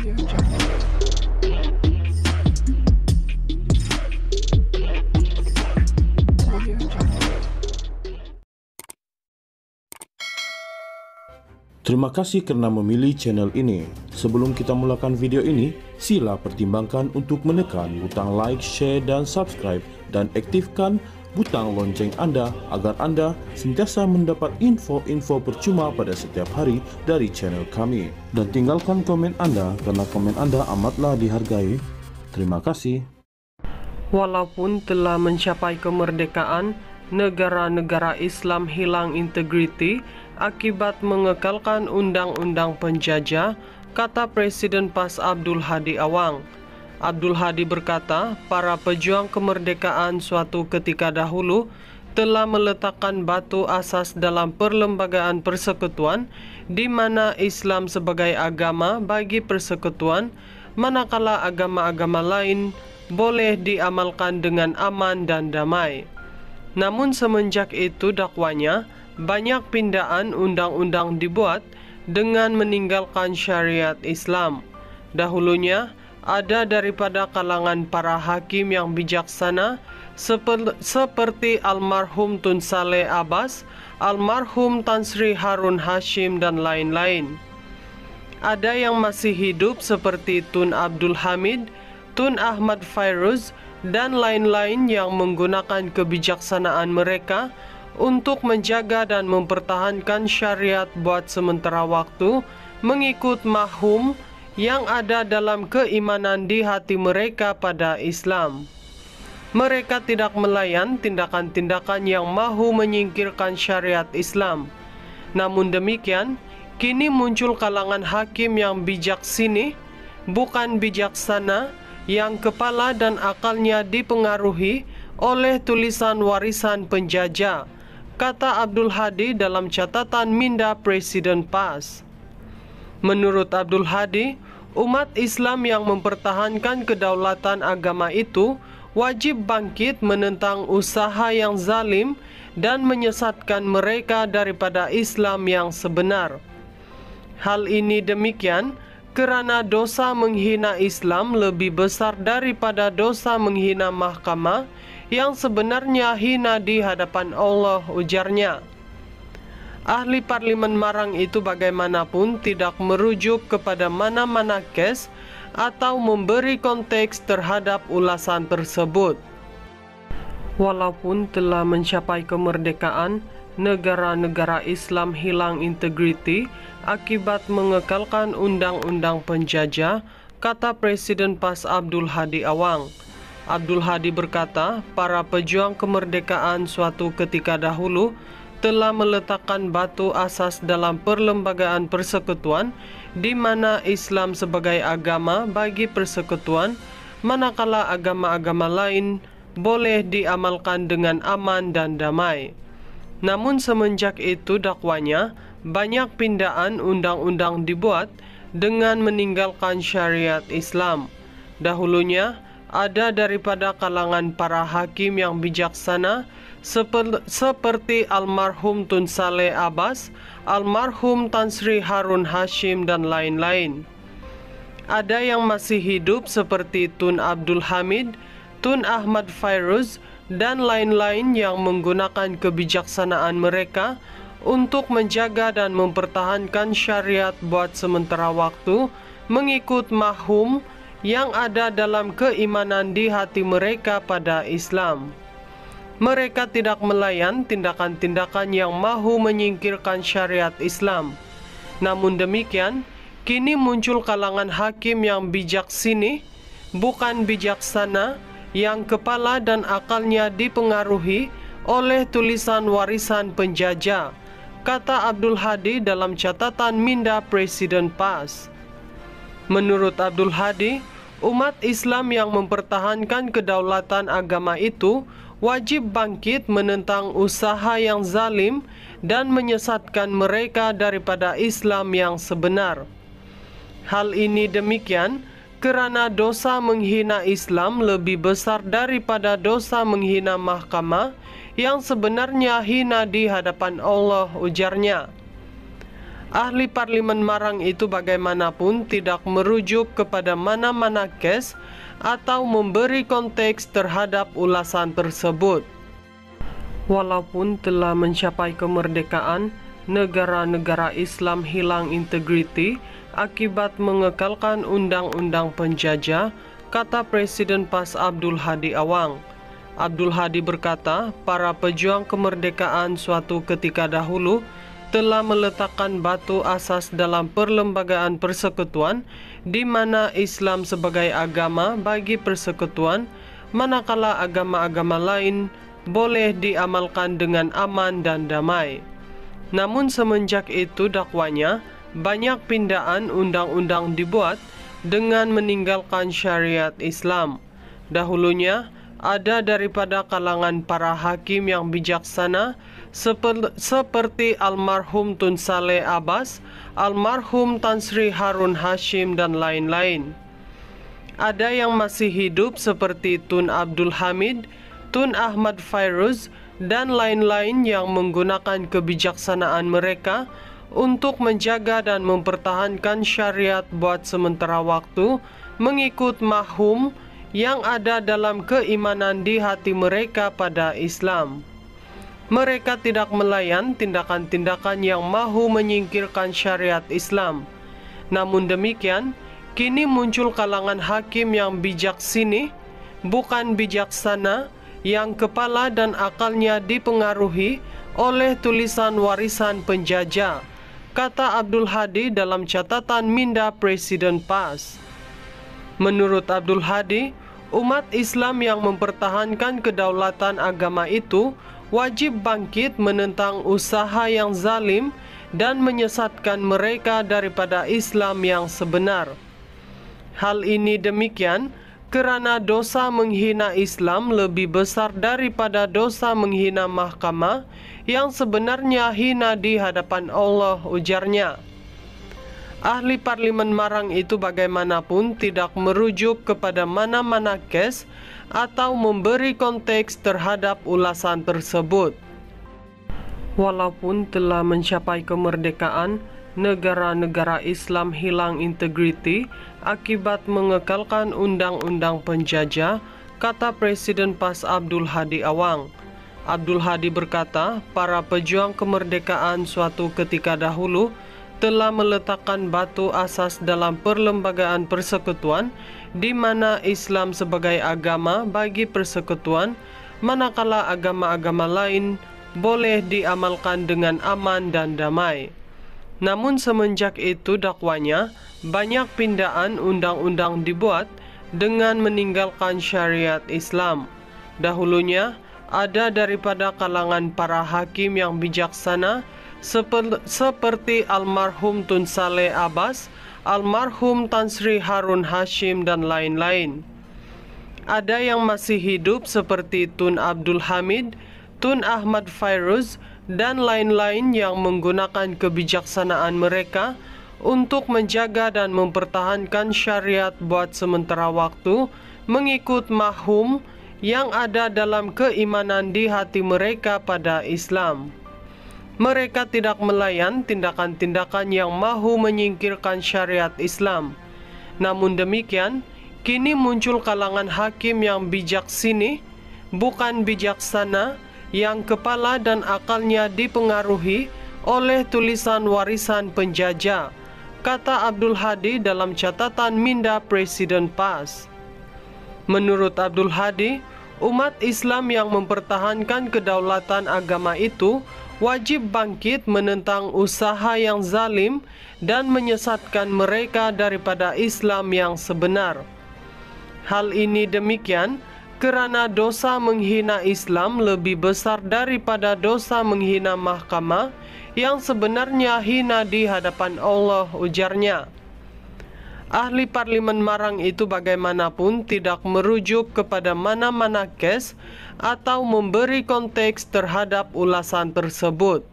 Terima kasih karena memilih channel ini. Sebelum kita mulakan video ini, sila pertimbangkan untuk menekan butang like, share, dan subscribe, dan aktifkan butang lonceng Anda agar Anda sentiasa mendapat info-info percuma pada setiap hari dari channel kami. Dan tinggalkan komen Anda karena komen Anda amatlah dihargai. Terima kasih. Walaupun telah mencapai kemerdekaan, negara-negara Islam hilang integriti akibat mengekalkan undang-undang penjajah, kata Presiden PAS Abdul Hadi Awang. Abdul Hadi berkata, para pejuang kemerdekaan suatu ketika dahulu telah meletakkan batu asas dalam perlembagaan persekutuan, di mana Islam sebagai agama bagi persekutuan, manakala agama-agama lain boleh diamalkan dengan aman dan damai. Namun semenjak itu dakwanya, banyak pindaan undang-undang dibuat dengan meninggalkan syariat Islam. Dahulunya, ada daripada kalangan para hakim yang bijaksana seperti almarhum Tun Saleh Abbas, almarhum Tan Sri Harun Hashim, dan lain-lain. Ada yang masih hidup seperti Tun Abdul Hamid, Tun Ahmad Fairuz, dan lain-lain yang menggunakan kebijaksanaan mereka untuk menjaga dan mempertahankan syariat buat sementara waktu mengikut mafhum yang ada dalam keimanan di hati mereka pada Islam. Mereka tidak melayan tindakan-tindakan yang mahu menyingkirkan syariat Islam. Namun demikian, kini muncul kalangan hakim yang bijak sini, bukan bijaksana, yang kepala dan akalnya dipengaruhi oleh tulisan warisan penjajah, kata Abdul Hadi dalam catatan minda Presiden PAS. Menurut Abdul Hadi, umat Islam yang mempertahankan kedaulatan agama itu wajib bangkit menentang usaha yang zalim dan menyesatkan mereka daripada Islam yang sebenar. Hal ini demikian kerana dosa menghina Islam lebih besar daripada dosa menghina mahkamah yang sebenarnya hina di hadapan Allah, ujarnya. Ahli Parlimen Marang itu bagaimanapun tidak merujuk kepada mana-mana kes atau memberi konteks terhadap ulasan tersebut. Walaupun telah mencapai kemerdekaan, negara-negara Islam hilang integriti akibat mengekalkan undang-undang penjajah, kata Presiden PAS Abdul Hadi Awang. Abdul Hadi berkata, para pejuang kemerdekaan suatu ketika dahulu telah meletakkan batu asas dalam perlembagaan persekutuan, di mana Islam sebagai agama bagi persekutuan, manakala agama-agama lain boleh diamalkan dengan aman dan damai. Namun semenjak itu dakwanya, banyak pindaan undang-undang dibuat dengan meninggalkan syariat Islam. Dahulunya, ada daripada kalangan para hakim yang bijaksana seperti almarhum Tun Saleh Abbas, almarhum Tan Sri Harun Hashim, dan lain-lain. Ada yang masih hidup seperti Tun Abdul Hamid, Tun Ahmad Fairuz, dan lain-lain yang menggunakan kebijaksanaan mereka untuk menjaga dan mempertahankan syariat buat sementara waktu mengikut mafhum yang ada dalam keimanan di hati mereka pada Islam. Mereka tidak melayan tindakan-tindakan yang mahu menyingkirkan syariat Islam. Namun demikian, kini muncul kalangan hakim yang bijak sini, bukan bijaksana, yang kepala dan akalnya dipengaruhi oleh tulisan warisan penjajah, kata Abdul Hadi dalam catatan minda Presiden PAS. Menurut Abdul Hadi, umat Islam yang mempertahankan kedaulatan agama itu wajib bangkit menentang usaha yang zalim dan menyesatkan mereka daripada Islam yang sebenar. Hal ini demikian kerana dosa menghina Islam lebih besar daripada dosa menghina mahkamah yang sebenarnya hina di hadapan Allah, ujarnya. Ahli parlimen Marang itu bagaimanapun tidak merujuk kepada mana-mana kes atau memberi konteks terhadap ulasan tersebut. Walaupun telah mencapai kemerdekaan, negara-negara Islam hilang integriti akibat mengekalkan undang-undang penjajah, kata Presiden PAS Abdul Hadi Awang. Abdul Hadi berkata, para pejuang kemerdekaan suatu ketika dahulu telah meletakkan batu asas dalam perlembagaan persekutuan di mana Islam sebagai agama bagi persekutuan, manakala agama-agama lain boleh diamalkan dengan aman dan damai. Namun semenjak itu dakwanya, banyak pindaan undang-undang dibuat dengan meninggalkan syariat Islam. Dahulunya, ada daripada kalangan para hakim yang bijaksana seperti almarhum Tun Saleh Abbas, almarhum Tan Sri Harun Hashim dan lain-lain. Ada yang masih hidup seperti Tun Abdul Hamid, Tun Ahmad Fairuz, dan lain-lain yang menggunakan kebijaksanaan mereka untuk menjaga dan mempertahankan syariat buat sementara waktu mengikut mahum yang ada dalam keimanan di hati mereka pada Islam. Mereka tidak melayan tindakan-tindakan yang mahu menyingkirkan syariat Islam. Namun demikian, kini muncul kalangan hakim yang bijak sini, bukan bijaksana, yang kepala dan akalnya dipengaruhi oleh tulisan warisan penjajah, kata Abdul Hadi dalam catatan minda Presiden PAS. Menurut Abdul Hadi, umat Islam yang mempertahankan kedaulatan agama itu wajib bangkit menentang usaha yang zalim dan menyesatkan mereka daripada Islam yang sebenar. Hal ini demikian kerana dosa menghina Islam lebih besar daripada dosa menghina mahkamah yang sebenarnya hina di hadapan Allah, ujarnya. Ahli parlimen Marang itu bagaimanapun tidak merujuk kepada mana-mana kes atau memberi konteks terhadap ulasan tersebut. Walaupun telah mencapai kemerdekaan, negara-negara Islam hilang integriti akibat mengekalkan undang-undang penjajah, kata Presiden PAS Abdul Hadi Awang. Abdul Hadi berkata, para pejuang kemerdekaan suatu ketika dahulu telah meletakkan batu asas dalam perlembagaan persekutuan di mana Islam sebagai agama bagi persekutuan, manakala agama-agama lain boleh diamalkan dengan aman dan damai. Namun semenjak itu dakwanya, banyak pindaan undang-undang dibuat dengan meninggalkan syariat Islam. Dahulunya, ada daripada kalangan para hakim yang bijaksana seperti almarhum Tun Saleh Abbas, almarhum Tan Sri Harun Hashim dan lain-lain. Ada yang masih hidup seperti Tun Abdul Hamid, Tun Ahmad Fairuz, dan lain-lain yang menggunakan kebijaksanaan mereka untuk menjaga dan mempertahankan syariat buat sementara waktu mengikut mahum yang ada dalam keimanan di hati mereka pada Islam. Mereka tidak melayan tindakan-tindakan yang mahu menyingkirkan syariat Islam. Namun demikian, kini muncul kalangan hakim yang bijak sini, bukan bijaksana, yang kepala dan akalnya dipengaruhi oleh tulisan warisan penjajah, kata Abdul Hadi dalam catatan minda Presiden PAS. Menurut Abdul Hadi, umat Islam yang mempertahankan kedaulatan agama itu wajib bangkit menentang usaha yang zalim dan menyesatkan mereka daripada Islam yang sebenar. Hal ini demikian kerana dosa menghina Islam lebih besar daripada dosa menghina mahkamah yang sebenarnya hina di hadapan Allah, ujarnya. Ahli parlimen Marang itu bagaimanapun tidak merujuk kepada mana-mana kes atau memberi konteks terhadap ulasan tersebut.